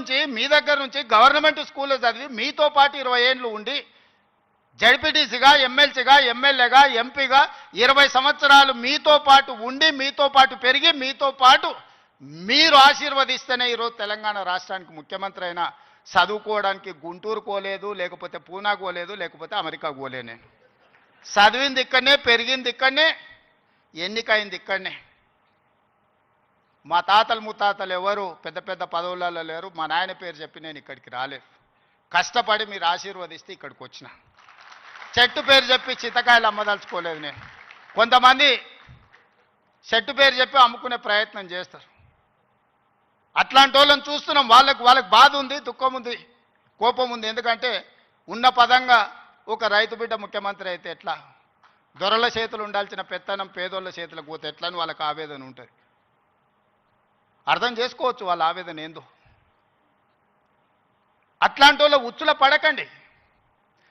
నుంచి మీ దగ్గర నుంచి గవర్నమెంట్ స్కూల్లో చదివి మీతో పాటు 20 ఏళ్ళు ఉండి జడ్పీటీసీగా, ఎమ్మెల్సీగా, ఎమ్మెల్యేగా, ఎంపీగా 20 సంవత్సరాలు మీతో పాటు ఉండి, మీతో పాటు పెరిగి, మీతో పాటు మీరు ఆశీర్వదిస్తేనే ఈరోజు తెలంగాణ రాష్ట్రానికి ముఖ్యమంత్రి అయినా చదువుకోవడానికి గుంటూరు పోలేదు, లేకపోతే పూనా పోలేదు, లేకపోతే అమెరికా పోలే. నేను చదివింది ఇక్కడనే, పెరిగింది ఇక్కడనే, ఎన్నికైంది ఇక్కడనే. మా తాతలు ముత్తాతలు ఎవరు పెద్ద పెద్ద పదవులలో లేరు. మా నాయన పేరు చెప్పి నేను ఇక్కడికి రాలేదు. కష్టపడి మీరు ఆశీర్వదిస్తే ఇక్కడికి వచ్చిన. చెట్టు పేరు చెప్పి చింతకాయలు అమ్మదలుచుకోలేదు నేను. కొంతమంది చెట్టు పేరు చెప్పి అమ్ముకునే ప్రయత్నం చేస్తారు. అట్లాంటి వాళ్ళని చూస్తున్నాం. వాళ్ళకి బాధ ఉంది, దుఃఖం ఉంది, కోపం ఉంది. ఎందుకంటే ఉన్న పదంగా ఒక రైతు బిడ్డ ముఖ్యమంత్రి అయితే ఎట్లా, దొరల చేతులు ఉండాల్సిన పెత్తనం పేదోళ్ళ చేతులకు పోతే ఎట్లా అని వాళ్ళకి ఆవేదన ఉంటుంది. అర్థం చేసుకోవచ్చు వాళ్ళ ఆవేదన ఏందో. అట్లాంటి వాళ్ళ ఉచ్చుల పడకండి.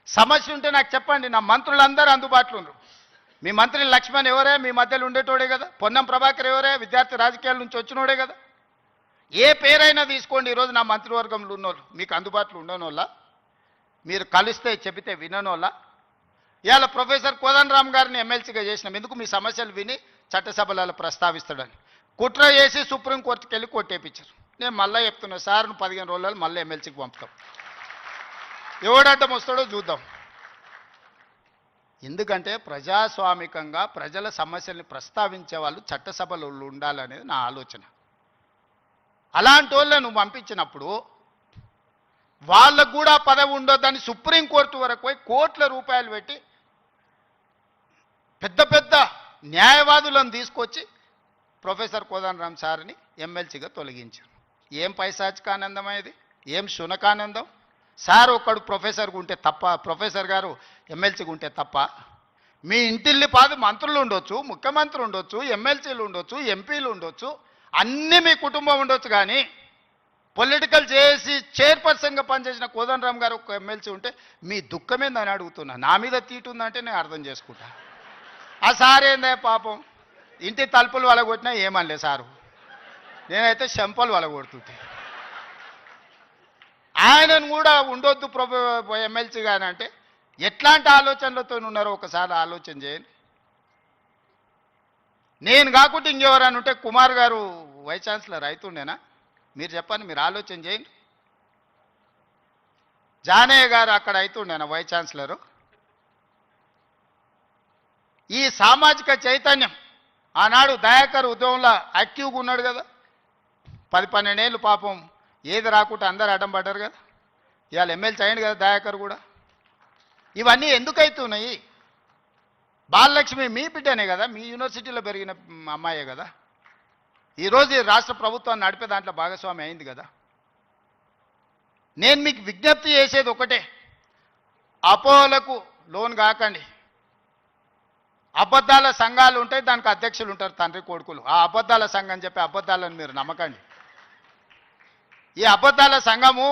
సమస్య ఉంటే నాకు చెప్పండి. నా మంత్రులందరూ అందుబాటులో ఉన్నారు. మీ మంత్రి లక్ష్మణ్ ఎవరే, మీ మధ్యలో ఉండేటోడే కదా. పొన్నం ప్రభాకర్ ఎవరే, విద్యార్థి రాజకీయాల నుంచి వచ్చినోడే కదా. ఏ పేరైనా తీసుకోండి. ఈరోజు నా మంత్రివర్గంలో ఉన్నోళ్ళు మీకు అందుబాటులో ఉండనోళ్ళ, మీరు కలిస్తే చెబితే విననోళ్ళ. ఇవాళ ప్రొఫెసర్ కోదండరామ్ గారిని ఎమ్మెల్సీగా చేసినాం. ఎందుకు? మీ సమస్యలు విని చట్టసభలలో ప్రస్తావిస్తాడని. కుట్ర చేసి సుప్రీంకోర్టుకి వెళ్ళి కొట్టేపించారు. నేను మళ్ళీ చెప్తున్నా, సార్ను 15 రోజులు మళ్ళీ ఎమ్మెల్సీకి పంపుతాం. ఎవడడ్డం వస్తాడో చూద్దాం. ఎందుకంటే ప్రజాస్వామికంగా ప్రజల సమస్యల్ని ప్రస్తావించే వాళ్ళు చట్టసభలో ఉండాలనేది నా ఆలోచన. అలాంటి వాళ్ళను పంపించినప్పుడు వాళ్ళకు కూడా పదవి ఉండొద్దని సుప్రీంకోర్టు వరకు పోయి కోట్ల రూపాయలు పెట్టి పెద్ద పెద్ద న్యాయవాదులను తీసుకొచ్చి ప్రొఫెసర్ కోదండరామ్ సార్ని ఎమ్మెల్సీగా తొలగించారు. ఏం పైశాచికానందం ఇది, ఏం శునకానందం. సార్ ఒక్కడు ప్రొఫెసర్గా ఉంటే తప్ప, ప్రొఫెసర్ గారు ఎమ్మెల్సీగా ఉంటే తప్ప. మీ ఇంటిల్లి పాది మంత్రులు ఉండొచ్చు, ముఖ్యమంత్రి ఉండొచ్చు, ఎమ్మెల్సీలు ఉండొచ్చు, ఎంపీలు ఉండొచ్చు, అన్నీ మీ కుటుంబం ఉండొచ్చు. కానీ పొలిటికల్ చేసి చైర్పర్సన్గా పనిచేసిన కోదండరామ్ గారు ఒక ఎమ్మెల్సీ ఉంటే మీ దుఃఖమేందని అడుగుతున్నా. నా మీద తీటుందంటే నేను అర్థం చేసుకుంటా. ఆ సార్ ఏందే పాపం, ఇంటి తలుపులు వలగొట్టినా ఏమనలే సారు. నేనైతే చెంపలు వలగొడుతుంది. ఆయనను కూడా ఉండొద్దు ఎమ్మెల్సీ కానీ అంటే ఎట్లాంటి ఆలోచనలతో ఉన్నారో ఒకసారి ఆలోచన చేయండి. నేను కాకుండా ఇంకెవరైనా ఉంటే కుమార్ గారు వైస్ ఛాన్సలర్ అవుతుండేనా? మీరు చెప్పండి, మీరు ఆలోచన చేయండి. జానయ్య గారు అక్కడ అవుతుండేనా వైస్ ఛాన్సలరు? ఈ సామాజిక చైతన్యం ఆనాడు దయాకర్ ఉద్యమంలో యాక్టివ్గా ఉన్నాడు కదా. 10-12 ఏళ్ళు పాపం ఏది రాకుండా అందరు అడ్డం పడ్డారు కదా. ఇవాళ ఎమ్మెల్సీ అయ్యింది కదా దయాకర్ కూడా. ఇవన్నీ ఎందుకు అవుతున్నాయి? బాలలక్ష్మి మీ బిడ్డనే కదా, మీ యూనివర్సిటీలో పెరిగిన అమ్మాయే కదా. ఈరోజు ఈ రాష్ట్ర ప్రభుత్వాన్ని నడిపే దాంట్లో భాగస్వామి అయింది కదా. నేను మీకు విజ్ఞప్తి చేసేది ఒకటే, అపోహలకు లోన్ కాకండి. అబద్ధాల సంఘాలు ఉంటాయి, దానికి అధ్యక్షులు ఉంటారు, తండ్రి కొడుకులు. ఆ అబద్ధాల సంఘం చెప్పి అబద్ధాలను మీరు నమ్మకండి. ఈ అబద్ధాల సంఘము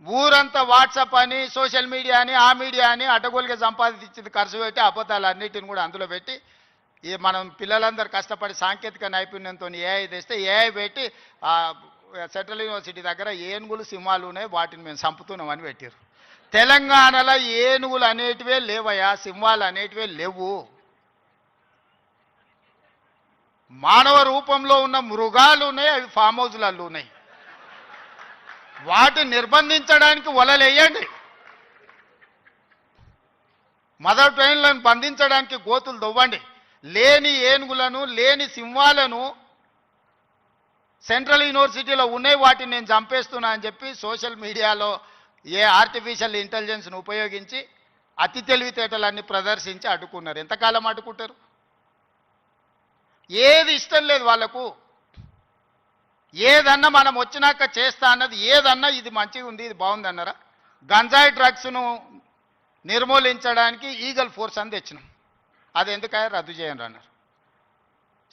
ఊరంతా వాట్సాప్ అని, సోషల్ మీడియా అని, ఆ మీడియా అని అడ్డగోలుగా సంపాదించింది ఖర్చు పెట్టి అబద్ధాలు అన్నిటిని కూడా అందులో పెట్టి ఈ మనం పిల్లలందరూ కష్టపడి సాంకేతిక నైపుణ్యంతో ఏఐ తెస్తే ఏఐ పెట్టి సెంట్రల్ యూనివర్సిటీ దగ్గర ఏనుగులు సింహాలు ఉన్నాయి, వాటిని మేము చంపుతున్నామని పెట్టారు. తెలంగాణలో ఏనుగులు అనేటివే లేవయా, సింహాలు అనేటివే లేవు. మానవ రూపంలో ఉన్న మృగాలు ఉన్నాయి, అవి ఫామ్ హౌస్లలో ఉన్నాయి. వాటిని నిర్బంధించడానికి వలలేయండి. మదర్ ట్రైన్లను బంధించడానికి గోతులు దొవ్వండి. లేని ఏనుగులను, లేని సింహాలను సెంట్రల్ యూనివర్సిటీలో ఉన్నాయి, వాటిని నేను చంపేస్తున్నా అని చెప్పి సోషల్ మీడియాలో ఆర్టిఫిషియల్ ఇంటెలిజెన్స్ను ఉపయోగించి అతి తెలివితేటలన్నీ ప్రదర్శించి అడ్డుకున్నారు. ఎంతకాలం అడ్డుకుంటారు? ఏది ఇష్టం లేదు వాళ్ళకు. ఏదన్నా మనం వచ్చినాక చేస్తా అన్నది ఏదన్నా ఇది మంచిగా ఉంది, ఇది బాగుంది అన్నారా? గంజాయి డ్రగ్స్ను నిర్మూలించడానికి ఈగల్ ఫోర్స్ అని తెచ్చినాం. అది ఎందుకయ్యా రద్దు చేయండి అన్నారు.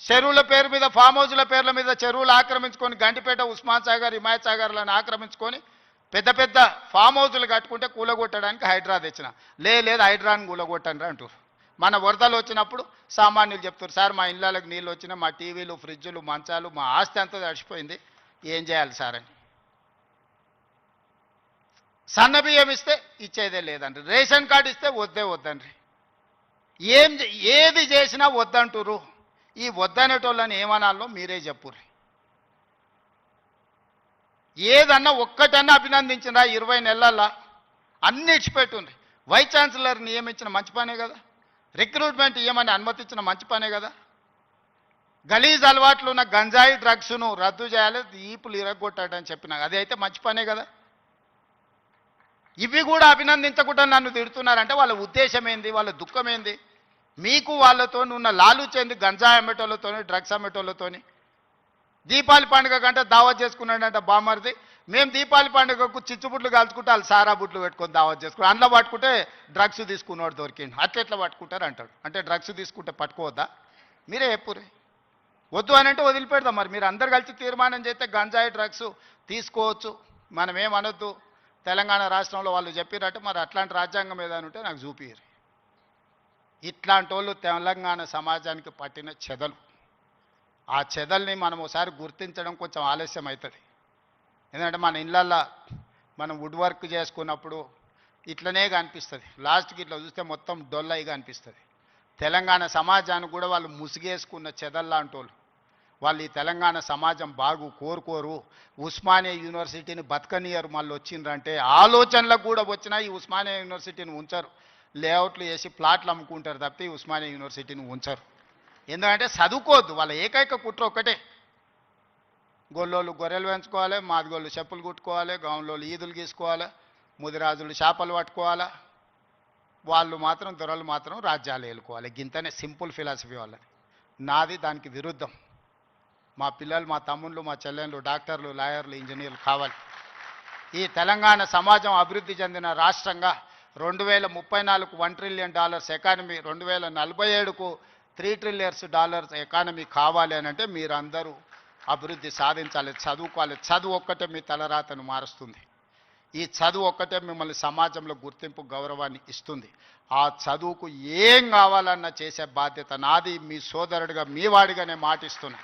చెరువుల పేరు మీద, ఫామ్ హౌస్ల పేర్ల మీద చెరువులు ఆక్రమించుకొని గండిపేట, ఉస్మాన్ సాగర్, హిమాయత్ సాగర్లను ఆక్రమించుకొని పెద్ద పెద్ద ఫామ్ హౌస్లు కట్టుకుంటే కూలగొట్టడానికి హైడ్రా తెచ్చిన. లేదు హైడ్రాని కూలగొట్టండి అంటారు. మన వరదలు వచ్చినప్పుడు సామాన్యులు చెప్తారు, సార్ మా ఇళ్ళకి నీళ్ళు వచ్చినా, మా టీవీలు, ఫ్రిడ్జులు, మంచాలు, మా ఆస్తి అంతా తడిచిపోయింది, ఏం చేయాలి సార్ అని. సన్న బియ్యం ఇస్తే ఇచ్చేదే లేదండి, రేషన్ కార్డు ఇస్తే వద్దండి, ఏది చేసినా వద్దంటురు. ఈ వద్దనేటోళ్ళని ఏమనాలో మీరే చెప్పుర్రి. ఏదన్నా ఒక్కటన్నా అభినందించినా 20 నెలల్లో అన్ని ఇచ్చిపెట్టుండ్రి. వైస్ ఛాన్సలర్ నియమించిన మంచి పనే కదా, రిక్రూట్మెంట్ ఇవ్వమని అనుమతించిన మంచి పనే కదా. గలీజ్ అలవాట్లు ఉన్న గంజాయి డ్రగ్స్ను రద్దు చేయాలి, ఈపులు ఇరగొట్టాడని చెప్పిన అది అయితే మంచి పనే కదా. ఇవి కూడా అభినందించకుండా నన్ను తిడుతున్నారంటే వాళ్ళ ఉద్దేశం ఏంది, వాళ్ళ దుఃఖం ఏంది? మీకు వాళ్ళతో ఉన్న లాలుచేంది గంజాయి అమ్మేటోళ్ళతోని, డ్రగ్స్ అమ్మేటోళ్ళతోని. దీపావళి పండుగ కంటే దావత్ చేసుకున్నాడంట బామ్మర్ది. మేము దీపావళి పండుగకు చిచ్చుబుట్లు కాల్చుకుంటే వాళ్ళు సారా బుట్లు పెట్టుకొని దావత్ చేసుకున్నాం. అందులో పట్టుకుంటే డ్రగ్స్ తీసుకున్నవాడు దొరికిండు. అట్లెట్లా పట్టుకుంటారు అంటాడు. అంటే డ్రగ్స్ తీసుకుంటే పట్టుకోవద్దా? మీరే చెప్పురే. వద్దు అని అంటే వదిలిపెడదాం. మరి మీరు అందరు కలిసి తీర్మానం చేస్తే గంజాయి డ్రగ్స్ తీసుకోవచ్చు, మనం ఏమనొద్దు. తెలంగాణ రాష్ట్రంలో వాళ్ళు చెప్పినట్టు మరి అట్లాంటి రాజ్యాంగం ఏదైనా ఉంటే నాకు చూపిరు. ఇట్లాంటి వాళ్ళు తెలంగాణ సమాజానికి పట్టిన చెదలు. ఆ చెదల్ని మనం ఒకసారి గుర్తించడం కొంచెం ఆలస్యం అవుతుంది. ఎందుకంటే మన ఇళ్ళల్లో మనం వుడ్ వర్క్ చేసుకున్నప్పుడు ఇట్లనే కనిపిస్తుంది, లాస్ట్కి ఇట్లా చూస్తే మొత్తం డొల్లయిగా అనిపిస్తుంది. తెలంగాణ సమాజానికి కూడా వాళ్ళు ముసిగేసుకున్న చెదల్లాంటి వాళ్ళు ఈ తెలంగాణ సమాజం బాగు కోరుకోరు. ఉస్మానియా యూనివర్సిటీని బతకనియరు. మళ్ళీ వచ్చిండ్రంటే ఆలోచనలకు కూడా వచ్చినా ఈ ఉస్మానియా యూనివర్సిటీని ఉంచరు. లేఅవుట్లు వేసి ప్లాట్లు అమ్ముకుంటారు తప్పితే ఈ ఉస్మానియా యూనివర్సిటీని ఉంచరు. ఎందుకంటే చదువుకోవద్దు. వాళ్ళ ఏకైక కుట్ర ఒక్కటే, గొల్లోళ్ళు గొర్రెలు పెంచుకోవాలి, మాదిగోళ్ళు చెప్పులు కుట్టుకోవాలి, గౌన్లోళ్ళు ఈదులు గీసుకోవాలి, ముదిరాజులు చేపలు పట్టుకోవాలి, వాళ్ళు మాత్రం దొరలు మాత్రం రాజ్యాలు ఏలుకోవాలి. గింతనే సింపుల్ ఫిలాసఫీ వాళ్ళది. నాది దానికి విరుద్ధం. మా పిల్లలు, మా తమ్ముళ్ళు, మా చెల్లెళ్ళు డాక్టర్లు, లాయర్లు, ఇంజనీర్లు కావాలి. ఈ తెలంగాణ సమాజం అభివృద్ధి చెందిన రాష్ట్రంగా 2034కు $1 ట్రిలియన్ ఎకానమీ, 2047కు $3 ట్రిలియన్స్ ఎకానమీ కావాలి అని అంటే మీరందరూ అభివృద్ధి సాధించాలి, చదువుకోవాలి. చదువు ఒక్కటే మీ తలరాతను మారుస్తుంది. ఈ చదువు ఒక్కటే మిమ్మల్ని సమాజంలో గుర్తింపు, గౌరవాన్ని ఇస్తుంది. ఆ చదువుకు ఏం కావాలన్నా చేసే బాధ్యత నాది. మీ సోదరుడిగా, మీ వాడిగానే మాటిస్తున్నా.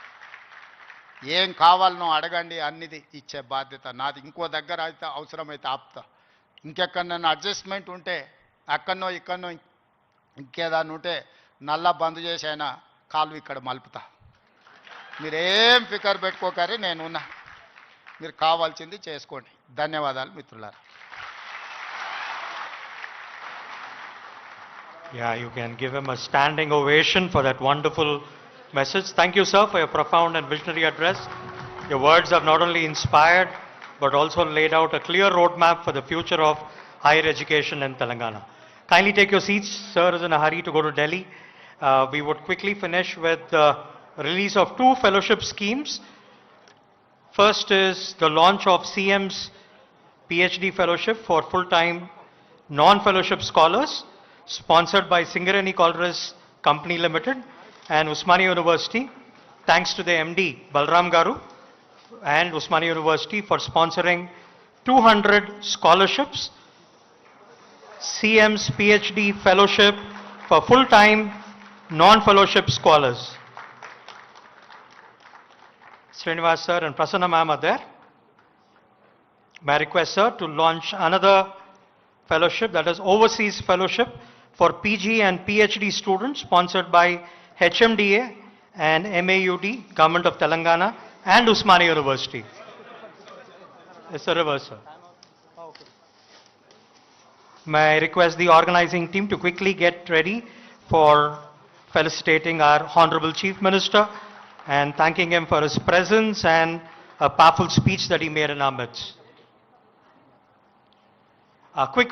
ఏం కావాలనో అడగండి, అన్నిది ఇచ్చే బాధ్యత నాది. ఇంకో దగ్గర అయితే అవసరమైతే ఆపుతా. ఇంకెక్కడన్నా అడ్జస్ట్మెంట్ ఉంటే అక్కడనో ఇక్కడనో ఇంకేదాన్ని ఉంటే నల్లా బంద్ చేసి అయినా కాలు ఇక్కడ మలుపుతా. మీరేం ఫికర్ పెట్టుకోకరి, నేనున్నా. మీరు కావాల్సింది చేసుకోండి. ధన్యవాదాలు మిత్రులారా. Yeah, you can give him a standing ovation for that wonderful message. Thank you, sir, for your profound and visionary address. Your words have not only inspired, but also laid out a clear roadmap for the future of higher education in Telangana. Kindly take your seats. Sir is in a hurry to go to Delhi. We would quickly finish with the release of 2 fellowship schemes. First is the launch of CM's PhD fellowship for full-time non-fellowship scholars, sponsored by Singareni Colores Company Limited and Usmania University. Thanks to the MD Balram Garu and Usmania University for sponsoring 200 scholarships. CM's PhD fellowship for full-time non-fellowship scholars. Srinivas sir and Prasanna ma'am are there. May I request sir to launch another fellowship, that is overseas fellowship for PG and PhD students, sponsored by HMDA and MAUD, Government of Telangana and Usmania University. Yes, sir, reverse, sir. May I request the organizing team to quickly get ready for felicitating our Honorable Chief Minister and thanking him for his presence and a powerful speech that he made in our midst. A quick